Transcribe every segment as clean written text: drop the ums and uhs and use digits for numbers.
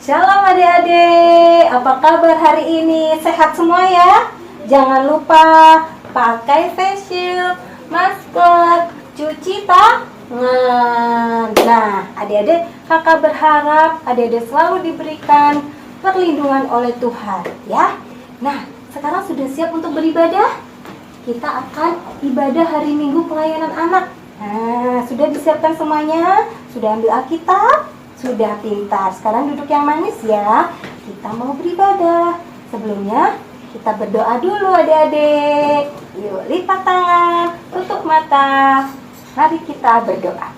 Shalom adik-adik, apa kabar hari ini? Sehat semua ya? Jangan lupa pakai face shield, masker, cuci tangan. Nah, adik-adik, kakak berharap adik-adik selalu diberikan perlindungan oleh Tuhan ya. Nah, sekarang sudah siap untuk beribadah? Kita akan ibadah hari Minggu pelayanan anak. Nah, sudah disiapkan semuanya? Sudah ambil Alkitab? Sudah pintar. Sekarang duduk yang manis ya. Kita mau beribadah. Sebelumnya kita berdoa dulu adik-adik. Yuk, lipat tangan, tutup mata. Mari kita berdoa.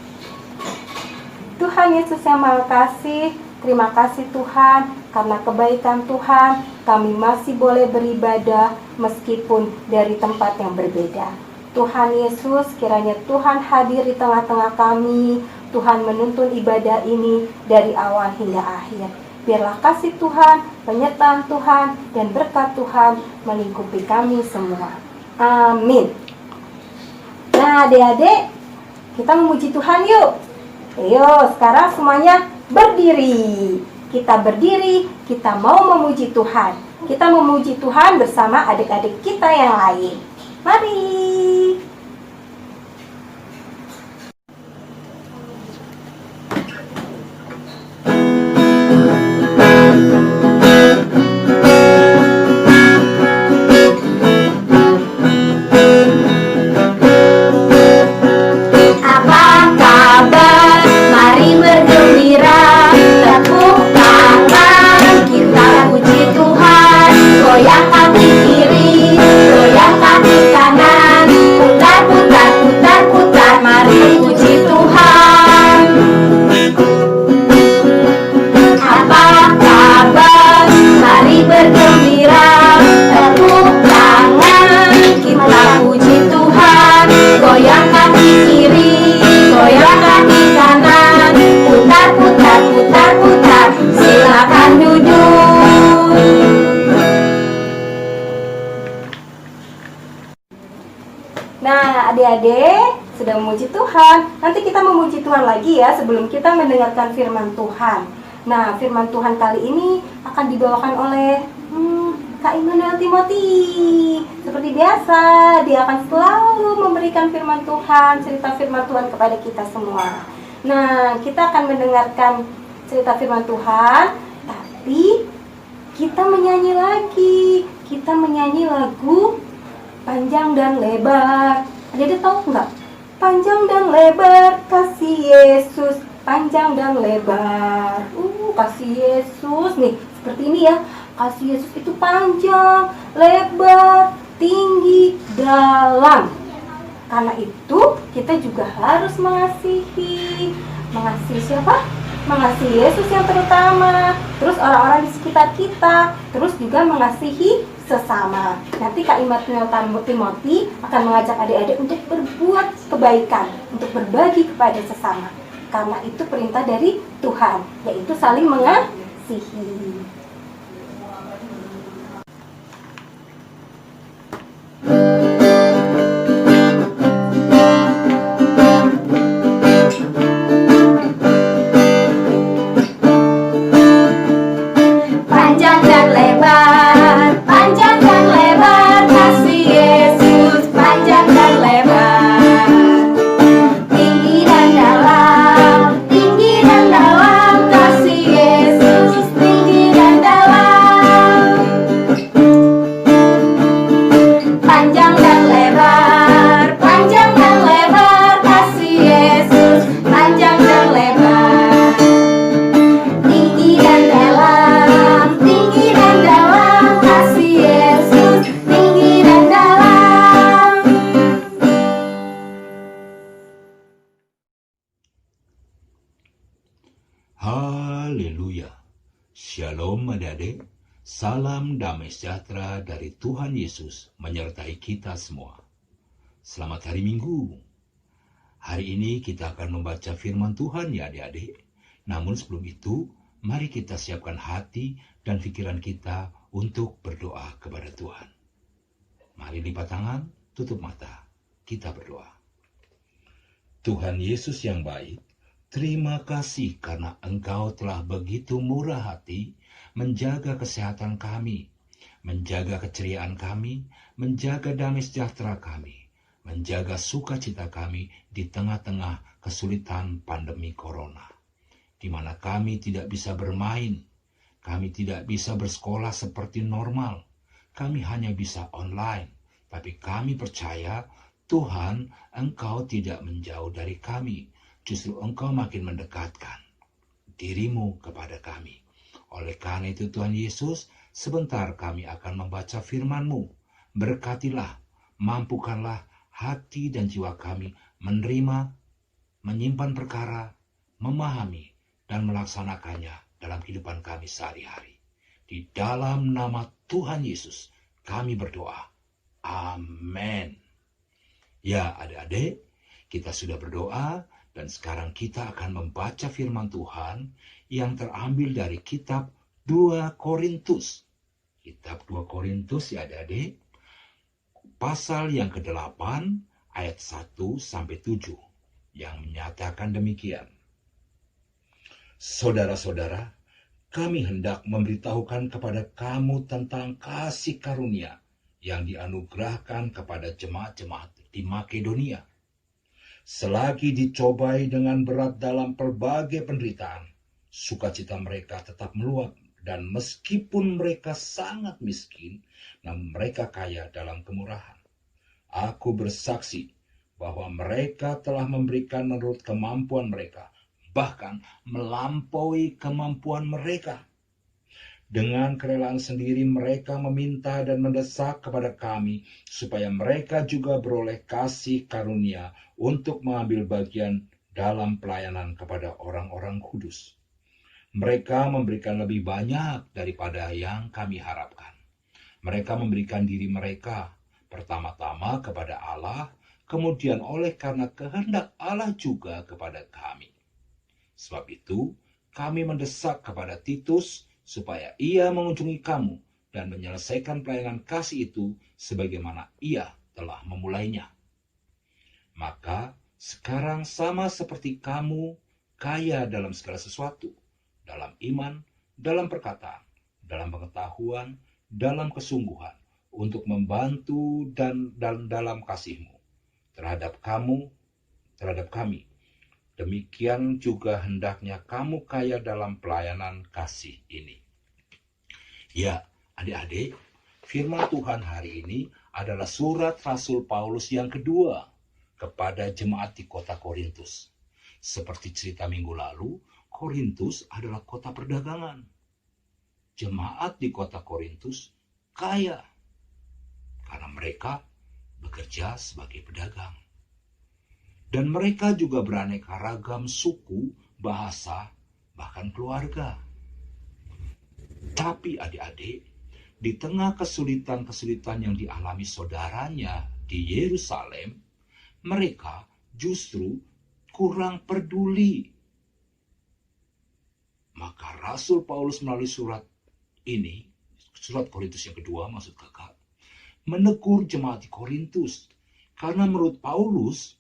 Tuhan Yesus yang Maha Kasih, terima kasih Tuhan, karena kebaikan Tuhan kami masih boleh beribadah meskipun dari tempat yang berbeda. Tuhan Yesus, kiranya Tuhan hadir di tengah-tengah kami. Tuhan menuntun ibadah ini dari awal hingga akhir. Biarlah kasih Tuhan, penyertaan Tuhan, dan berkat Tuhan melingkupi kami semua. Amin. Nah adik-adik, kita memuji Tuhan yuk. Ayo sekarang semuanya berdiri. Kita berdiri, kita mau memuji Tuhan. Kita memuji Tuhan bersama adik-adik kita yang lain. Mari. Nah, adik-adik sudah memuji Tuhan. Nanti kita memuji Tuhan lagi ya sebelum kita mendengarkan firman Tuhan. Nah, firman Tuhan kali ini akan dibawakan oleh Kak Immanuel Timothy. Seperti biasa, dia akan selalu memberikan firman Tuhan, cerita firman Tuhan kepada kita semua. Nah, kita akan mendengarkan cerita firman Tuhan, tapi kita menyanyi lagi. Kita menyanyi lagu Panjang dan Lebar. Adik-adik tahu nggak? Panjang dan lebar kasih Yesus, panjang dan lebar. Kasih Yesus nih, seperti ini ya. Kasih Yesus itu panjang, lebar, tinggi, dalam. Karena itu kita juga harus mengasihi. Mengasihi siapa? Mengasihi Yesus yang terutama. Terus orang-orang di sekitar kita. Terus juga mengasihi sesama. Nanti Kak Immanuel Timothy akan mengajak adik-adik untuk berbuat kebaikan, untuk berbagi kepada sesama. Karena itu perintah dari Tuhan, yaitu saling mengasihi. Haleluya. Shalom adik-adik. Salam damai sejahtera dari Tuhan Yesus menyertai kita semua. Selamat hari Minggu. Hari ini kita akan membaca firman Tuhan ya adik-adik. Namun sebelum itu, mari kita siapkan hati dan pikiran kita untuk berdoa kepada Tuhan. Mari lipat tangan, tutup mata. Kita berdoa. Tuhan Yesus yang baik, Terima kasih karena Engkau telah begitu murah hati menjaga kesehatan kami, menjaga keceriaan kami, menjaga damai sejahtera kami, menjaga sukacita kami di tengah-tengah kesulitan pandemi corona, di mana kami tidak bisa bermain, kami tidak bisa bersekolah seperti normal, kami hanya bisa online, tapi kami percaya Tuhan, Engkau tidak menjauh dari kami, justru Engkau makin mendekatkan dirimu kepada kami. Oleh karena itu Tuhan Yesus, sebentar kami akan membaca firman-Mu. Berkatilah, mampukanlah hati dan jiwa kami menerima, menyimpan perkara, memahami, dan melaksanakannya dalam kehidupan kami sehari-hari. Di dalam nama Tuhan Yesus, kami berdoa. Amin. Ya adik-adik, kita sudah berdoa, dan sekarang kita akan membaca firman Tuhan yang terambil dari kitab 2 Korintus. Kitab 2 Korintus ya adik-adik, pasal yang ke-8 ayat 1-7 yang menyatakan demikian. Saudara-saudara, kami hendak memberitahukan kepada kamu tentang kasih karunia yang dianugerahkan kepada jemaat-jemaat di Makedonia. Selagi dicobai dengan berat dalam berbagai penderitaan, sukacita mereka tetap meluap, dan meskipun mereka sangat miskin, namun mereka kaya dalam kemurahan. Aku bersaksi bahwa mereka telah memberikan menurut kemampuan mereka, bahkan melampaui kemampuan mereka. Dengan kerelaan sendiri mereka meminta dan mendesak kepada kami supaya mereka juga beroleh kasih karunia untuk mengambil bagian dalam pelayanan kepada orang-orang kudus. Mereka memberikan lebih banyak daripada yang kami harapkan. Mereka memberikan diri mereka pertama-tama kepada Allah, kemudian oleh karena kehendak Allah juga kepada kami. Sebab itu, kami mendesak kepada Titus supaya ia mengunjungi kamu dan menyelesaikan pelayanan kasih itu sebagaimana ia telah memulainya. Maka sekarang sama seperti kamu kaya dalam segala sesuatu, dalam iman, dalam perkataan, dalam pengetahuan, dalam kesungguhan, untuk membantu dan dalam kasihmu terhadap kami. Demikian juga hendaknya kamu kaya dalam pelayanan kasih ini. Ya, adik-adik, firman Tuhan hari ini adalah surat Rasul Paulus yang kedua kepada jemaat di kota Korintus. Seperti cerita minggu lalu, Korintus adalah kota perdagangan. Jemaat di kota Korintus kaya karena mereka bekerja sebagai pedagang. Dan mereka juga beraneka ragam suku, bahasa, bahkan keluarga. Tapi adik-adik, di tengah kesulitan-kesulitan yang dialami saudaranya di Yerusalem, mereka justru kurang peduli. Maka Rasul Paulus melalui surat ini, surat Korintus yang kedua maksud kakak, menegur jemaat di Korintus. Karena menurut Paulus,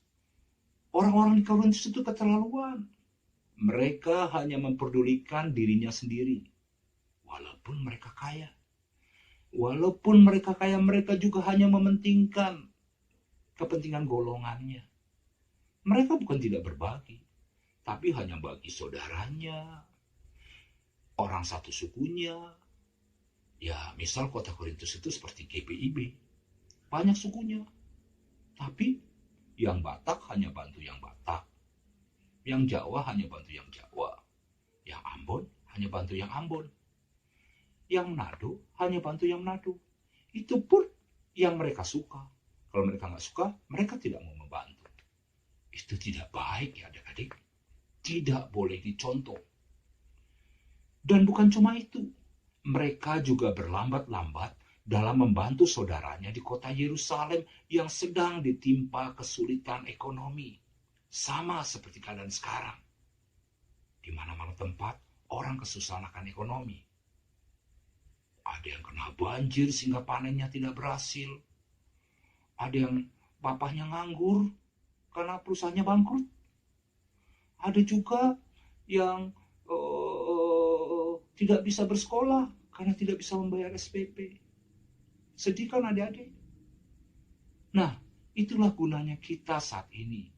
orang-orang di Korintus itu keterlaluan. Mereka hanya memperdulikan dirinya sendiri. Walaupun mereka kaya. Walaupun mereka kaya, mereka juga hanya mementingkan kepentingan golongannya. Mereka bukan tidak berbagi, tapi hanya bagi saudaranya, orang satu sukunya. Ya, misal kota Korintus itu seperti GPIB. Banyak sukunya. Tapi yang Batak hanya bantu yang Batak. Yang Jawa hanya bantu yang Jawa. Yang Ambon hanya bantu yang Ambon. Yang Manado hanya bantu yang Manado. Itu pun yang mereka suka. Kalau mereka nggak suka, mereka tidak mau membantu. Itu tidak baik ya adik-adik. Tidak boleh dicontoh. Dan bukan cuma itu. Mereka juga berlambat-lambat dalam membantu saudaranya di kota Yerusalem yang sedang ditimpa kesulitan ekonomi. Sama seperti keadaan sekarang. Di mana-mana tempat orang kesusahan akan ekonomi. Ada yang kena banjir sehingga panennya tidak berhasil. Ada yang bapaknya nganggur karena perusahaannya bangkrut. Ada juga yang tidak bisa bersekolah karena tidak bisa membayar SPP. Sedih kan adik-adik? Nah, itulah gunanya kita saat ini.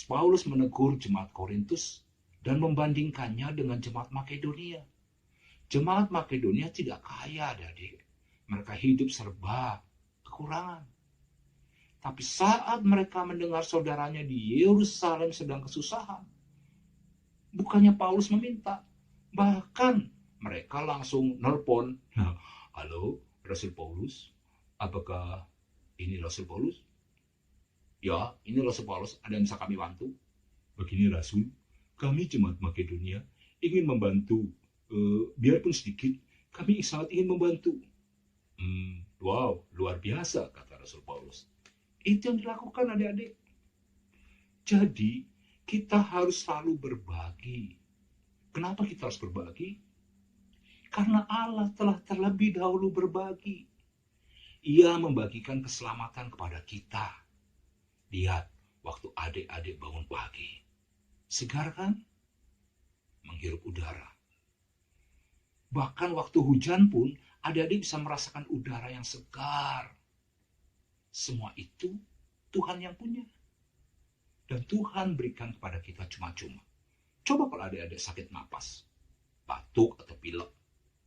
Paulus menegur jemaat Korintus dan membandingkannya dengan jemaat Makedonia. Jemaat Makedonia tidak kaya, adik-adik. Mereka hidup serba kekurangan. Tapi saat mereka mendengar saudaranya di Yerusalem sedang kesusahan, bukannya Paulus meminta, bahkan mereka langsung nelpon, halo Rasul Paulus, apakah ini Rasul Paulus? Ya, ini Rasul Paulus, ada yang bisa kami bantu? Begini Rasul, kami jemaat Makedonia ingin membantu, biarpun sedikit, kami sangat ingin membantu. Wow, luar biasa, kata Rasul Paulus. Itu yang dilakukan adik-adik. Jadi, kita harus selalu berbagi. Kenapa kita harus berbagi? Karena Allah telah terlebih dahulu berbagi. Ia membagikan keselamatan kepada kita. Lihat, waktu adik-adik bangun pagi. Segar kan? Menghirup udara. Bahkan waktu hujan pun, adik-adik bisa merasakan udara yang segar. Semua itu Tuhan yang punya. Dan Tuhan berikan kepada kita cuma-cuma. Coba kalau adik-adik sakit napas, batuk atau pilek,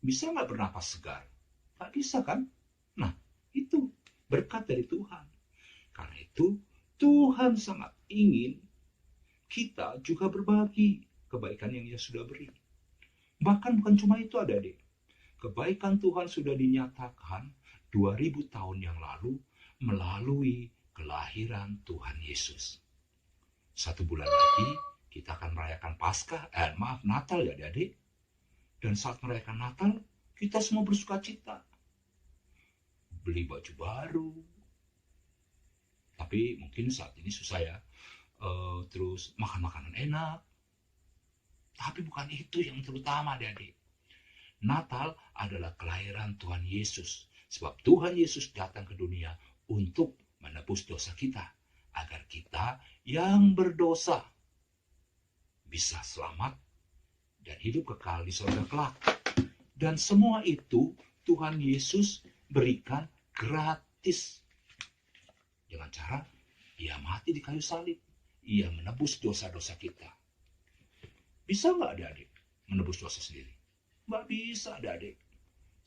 bisa nggak bernapas segar? Nggak bisa kan? Nah, itu berkat dari Tuhan. Karena itu, Tuhan sangat ingin kita juga berbagi kebaikan yang Ia sudah beri. Bahkan bukan cuma itu adik-adik. Kebaikan Tuhan sudah dinyatakan 2000 tahun yang lalu melalui kelahiran Tuhan Yesus. 1 bulan lagi kita akan merayakan Natal ya adik-adik. Dan saat merayakan Natal, kita semua bersuka cita. Beli baju baru. Tapi mungkin saat ini susah ya. Terus makan makanan enak. Tapi bukan itu yang terutama adik-adik. Natal adalah kelahiran Tuhan Yesus. Sebab Tuhan Yesus datang ke dunia untuk menebus dosa kita. Agar kita yang berdosa bisa selamat dan hidup kekal di surga kelak. Dan semua itu Tuhan Yesus berikan gratis. Dengan cara Ia mati di kayu salib. Ia menebus dosa-dosa kita. Bisa nggak adik-adik menebus dosa sendiri? Nggak bisa adik-adik.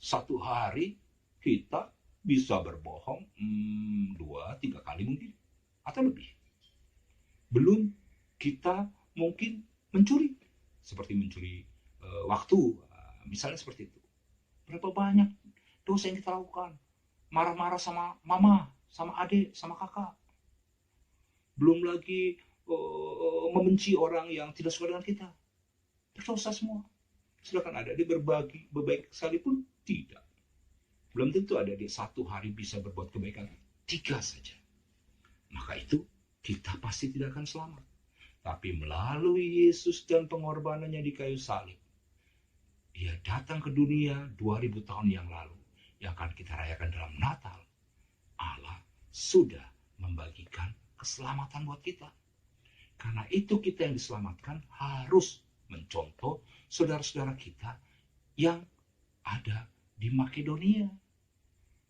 Satu hari kita bisa berbohong 2-3 kali mungkin. Atau lebih. Belum kita mungkin mencuri. Seperti mencuri waktu. Misalnya seperti itu. Berapa banyak dosa yang kita lakukan. Marah-marah sama mama, sama adik, sama kakak. Belum lagi membenci orang yang tidak suka dengan kita. Berdosa semua. Sedangkan adik-adik berbagi, berbaik sekalipun tidak. Belum tentu adik-adik satu hari bisa berbuat kebaikan 3 saja. Maka itu kita pasti tidak akan selamat. Tapi melalui Yesus dan pengorbanannya di kayu salib, Ia datang ke dunia 2000 tahun yang lalu, yang akan kita rayakan dalam Natal. Allah sudah membagikan keselamatan buat kita. Karena itu kita yang diselamatkan harus mencontoh saudara-saudara kita yang ada di Makedonia.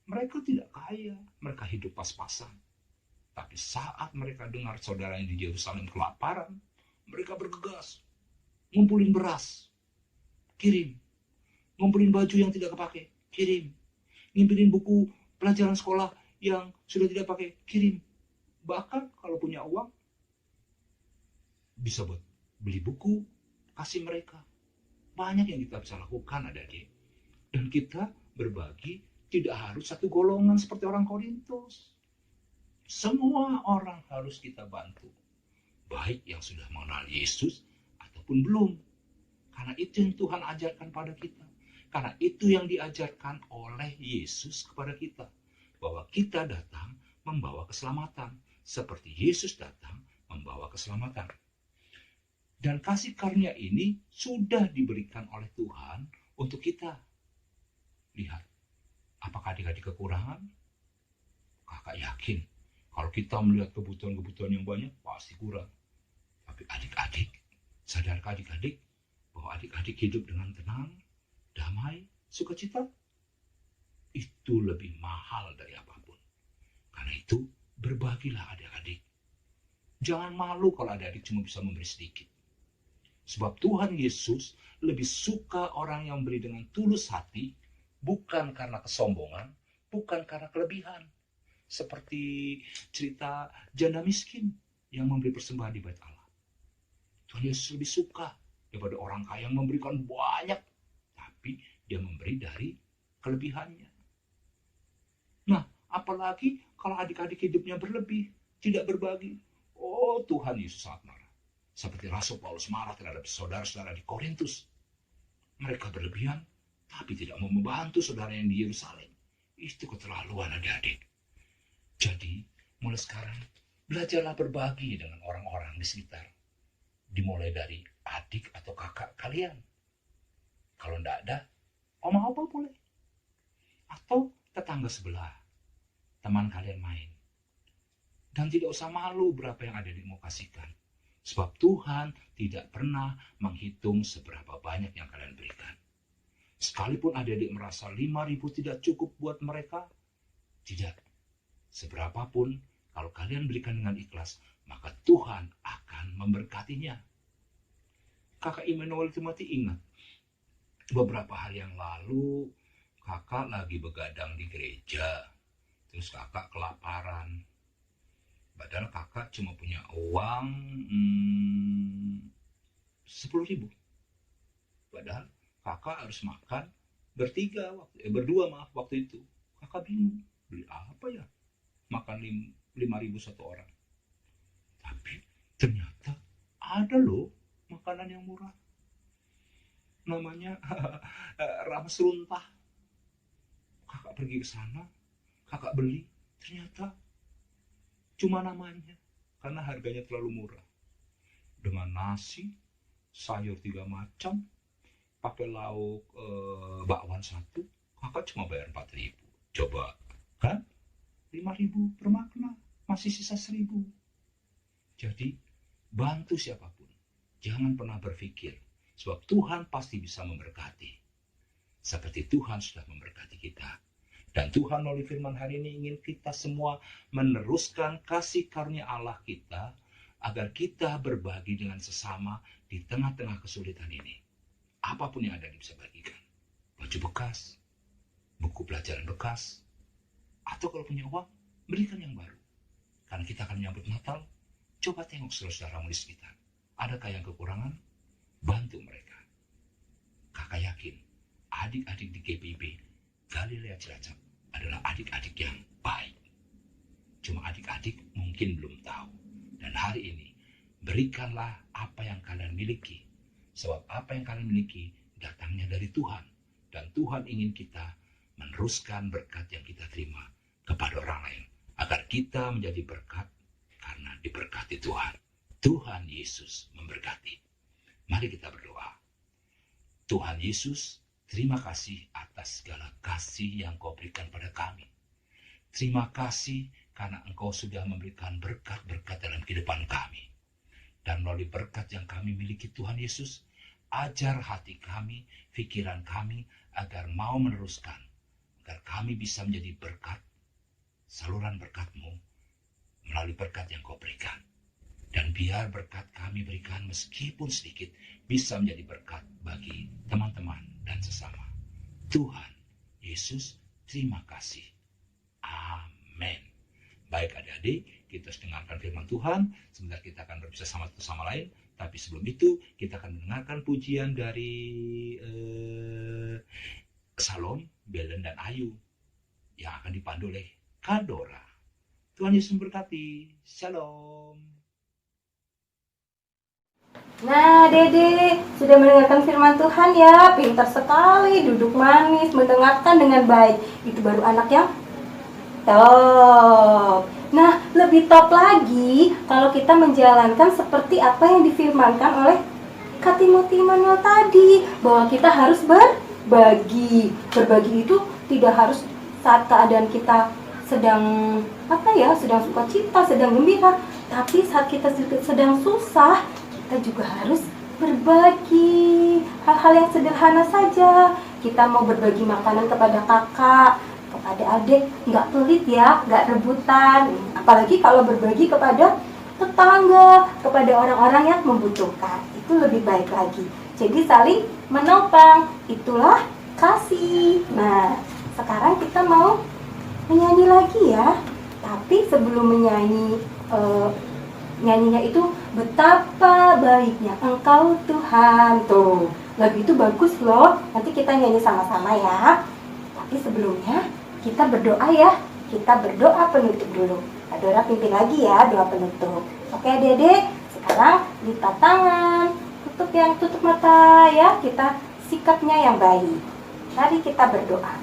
Mereka tidak kaya, mereka hidup pas-pasan. Tapi saat mereka dengar saudara yang di Yerusalem kelaparan, mereka bergegas, ngumpulin beras, kirim. Ngumpulin baju yang tidak kepake, kirim. Ngimpilin buku pelajaran sekolah yang sudah tidak pakai, kirim. Bahkan kalau punya uang, bisa buat beli buku, kasih mereka. Banyak yang kita bisa lakukan adik-adik. Dan kita berbagi tidak harus satu golongan seperti orang Korintus. Semua orang harus kita bantu. Baik yang sudah mengenal Yesus ataupun belum. Karena itu yang Tuhan ajarkan pada kita. Karena itu yang diajarkan oleh Yesus kepada kita. Bahwa kita datang membawa keselamatan. Seperti Yesus datang membawa keselamatan. Dan kasih karunia ini sudah diberikan oleh Tuhan untuk kita. Lihat, apakah adik-adik kekurangan? Kakak yakin, kalau kita melihat kebutuhan-kebutuhan yang banyak, pasti kurang. Tapi Tapi adik-adik, sadarkah adik-adik bahwa adik-adik hidup dengan tenang, damai, sukacita? Itu lebih mahal dari apapun. Karena itu, berbagilah adik-adik. Jangan malu kalau adik-adik cuma bisa memberi sedikit. Sebab Tuhan Yesus lebih suka orang yang memberi dengan tulus hati, bukan karena kesombongan, bukan karena kelebihan. Seperti cerita janda miskin yang memberi persembahan di bait Allah. Tuhan Yesus lebih suka daripada orang kaya yang memberikan banyak, tapi dia memberi dari kelebihannya. Nah, apalagi kalau adik-adik hidupnya berlebih, tidak berbagi. Oh, Tuhan Yesus sangat marah. Seperti Rasul Paulus marah terhadap saudara-saudara di Korintus. Mereka berlebihan, tapi tidak mau membantu saudara yang di Yerusalem. Itu keterlaluan adik-adik. Jadi, mulai sekarang, belajarlah berbagi dengan orang-orang di sekitar. Dimulai dari adik atau kakak kalian. Kalau tidak ada, oma opa boleh. Atau tetangga sebelah, teman kalian main. Dan tidak usah malu berapa yang adik mau kasihkan. Sebab Tuhan tidak pernah menghitung seberapa banyak yang kalian berikan. Sekalipun adik-adik merasa 5.000 tidak cukup buat mereka, tidak. Seberapapun, kalau kalian berikan dengan ikhlas, maka Tuhan akan memberkatinya. Kakak Immanuel Timothy ingat, beberapa hari yang lalu, kakak lagi begadang di gereja. Terus kakak kelaparan. Padahal kakak cuma punya uang 10.000. Padahal kakak harus makan berdua waktu itu. Kakak bingung, beli apa ya? Makan 5.000 satu orang. Tapi ternyata ada loh makanan yang murah. Namanya rames runtah. Kakak pergi ke sana, kakak beli, ternyata cuma namanya, karena harganya terlalu murah. Dengan nasi, sayur 3 macam, pakai lauk bakwan 1, kakak cuma bayar 4.000. Coba, kan? 5.000 bermakna, masih sisa 1.000. Jadi, bantu siapapun. Jangan pernah berpikir, sebab Tuhan pasti bisa memberkati. Seperti Tuhan sudah memberkati kita. Dan Tuhan melalui firman hari ini ingin kita semua meneruskan kasih karunia Allah kita, agar kita berbagi dengan sesama di tengah-tengah kesulitan ini. Apapun yang ada bisa bagikan. Baju bekas, buku pelajaran bekas, atau kalau punya uang, berikan yang baru. Karena kita akan menyambut Natal, coba tengok saudara-saudaramu di sekitar. Adakah yang kekurangan? Bantu mereka. Kakak yakin, adik-adik di GPIB, Galilea Cilacap, adalah adik-adik yang baik. Cuma adik-adik mungkin belum tahu. Dan hari ini, berikanlah apa yang kalian miliki. Sebab apa yang kalian miliki, datangnya dari Tuhan. Dan Tuhan ingin kita meneruskan berkat yang kita terima kepada orang lain, agar kita menjadi berkat karena diberkati Tuhan. Tuhan Yesus memberkati. Mari kita berdoa. Tuhan Yesus, terima kasih atas segala kasih yang Kau berikan pada kami. Terima kasih karena Engkau sudah memberikan berkat-berkat dalam kehidupan kami. Dan melalui berkat yang kami miliki Tuhan Yesus, ajar hati kami, pikiran kami, agar mau meneruskan, agar kami bisa menjadi berkat, saluran berkat-Mu, melalui berkat yang Kau berikan. Dan biar berkat kami berikan meskipun sedikit, bisa menjadi berkat bagi teman-teman dan sesama. Tuhan Yesus, terima kasih. Amin. Baik adik-adik, kita harus dengarkan firman Tuhan. Sebentar kita akan berpisah sama satu sama lain. Tapi sebelum itu, kita akan mendengarkan pujian dari Salom, Belen, dan Ayu yang akan dipandu oleh Kadora. Tuhan Yesus memberkati. Shalom. Nah, Dede sudah mendengarkan firman Tuhan ya. Pintar sekali, duduk manis, mendengarkan dengan baik. Itu baru anak yang top. Nah, lebih top lagi kalau kita menjalankan seperti apa yang difirmankan oleh Kak Timothy Immanuel tadi, bahwa kita harus berbagi. Berbagi itu tidak harus saat keadaan kita sedang sedang sukacita, sedang gembira, tapi saat kita sedang susah, kita juga harus berbagi hal-hal yang sederhana saja. Kita mau berbagi makanan kepada kakak, kepada adik, nggak pelit ya, nggak rebutan. Apalagi kalau berbagi kepada tetangga, kepada orang-orang yang membutuhkan, itu lebih baik lagi. Jadi saling menopang, itulah kasih. Nah, sekarang kita mau menyanyi lagi ya. Tapi sebelum menyanyi, nyanyinya itu betapa baiknya Engkau Tuhan. Tuh, lagu itu bagus loh. Nanti kita nyanyi sama-sama ya. Tapi sebelumnya kita berdoa ya. Kita berdoa penutup dulu. Adora pimpin lagi ya doa penutup. Oke Dede, sekarang lipat tangan, tutup mata ya. Kita sikapnya yang baik. Mari kita berdoa.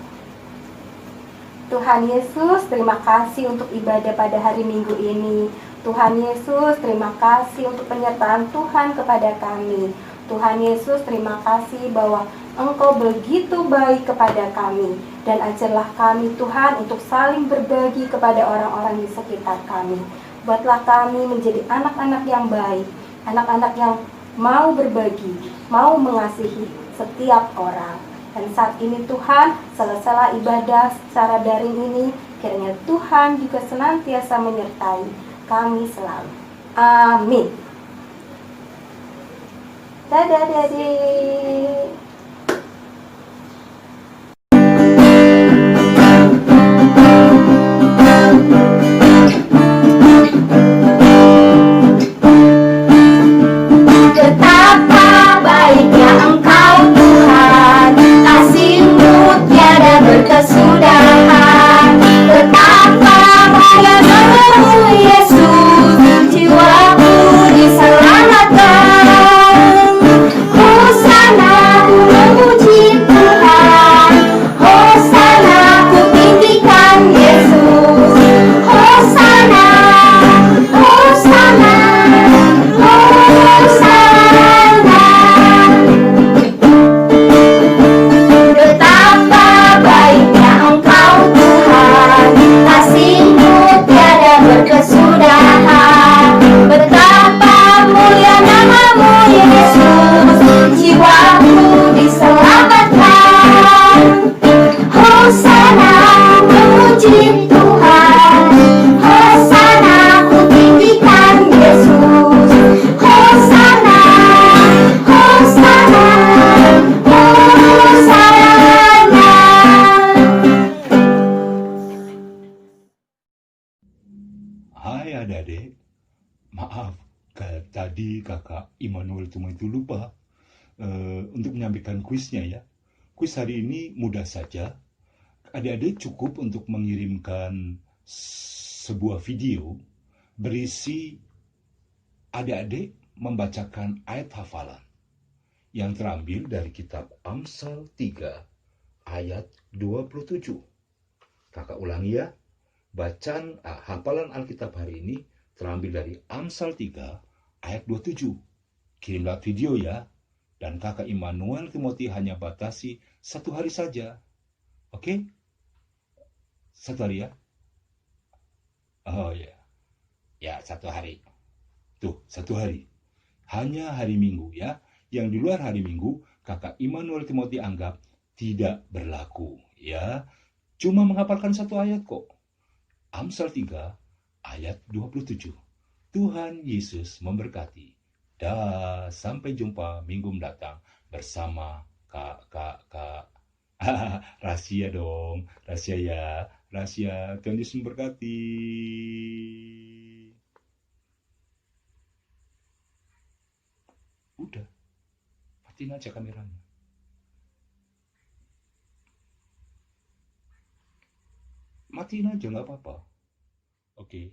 Tuhan Yesus, terima kasih untuk ibadah pada hari Minggu ini. Tuhan Yesus, terima kasih untuk penyertaan Tuhan kepada kami. Tuhan Yesus, terima kasih bahwa Engkau begitu baik kepada kami. Dan ajarlah kami Tuhan untuk saling berbagi kepada orang-orang di sekitar kami. Buatlah kami menjadi anak-anak yang baik, anak-anak yang mau berbagi, mau mengasihi setiap orang. Dan saat ini Tuhan, sela-sela ibadah secara daring ini, kiranya Tuhan juga senantiasa menyertai kami selalu. Amin. Dadah adik. Betapa baiknya Engkau Tuhan, kasih-Mu tiada berkesudahan. Betapa mulia nama-Mu Yesus, jiwaku diselamatkan. Hosana, ku memuji Tuhan. Hosana, ku tinggikan Yesus. Hosana, Hosana, Hosana. Betapa baiknya Engkau Tuhan, kasih-Mu tiada berkesudahan. Betapa mulia nama-Mu Yesus, jiwaku diselamatkan. Hosana, memuji Tuhan. Hosana, ku tinggikan Yesus. Hosana, Hosana, Hosana. Hai adik-adik, maaf tadi kakak Immanuel cuma itu lupa untuk menyampaikan kuisnya ya. Kuis hari ini mudah saja. Adik-adik cukup untuk mengirimkan sebuah video berisi adik-adik membacakan ayat hafalan yang terambil dari kitab Amsal 3 ayat 27. Kakak ulangi ya. Bacaan hafalan Alkitab hari ini terambil dari Amsal 3 ayat 27. Kirim lewat video ya. Dan kakak Immanuel Timothy hanya batasi 1 hari saja. Oke? 1 hari ya? Oh ya. Ya, 1 hari. Tuh, 1 hari. Hanya hari Minggu ya. Yang di luar hari Minggu, kakak Immanuel Timothy anggap tidak berlaku ya. Cuma menghafalkan 1 ayat kok. Amsal 3 ayat 27. Tuhan Yesus memberkati. Dah, sampai jumpa minggu mendatang bersama Kak. Rahasia dong, rahasia ya, rahasia. Tuhan Yesus memberkati. Udah, matiin aja kameranya. Matiin aja, nggak apa-apa. Oke.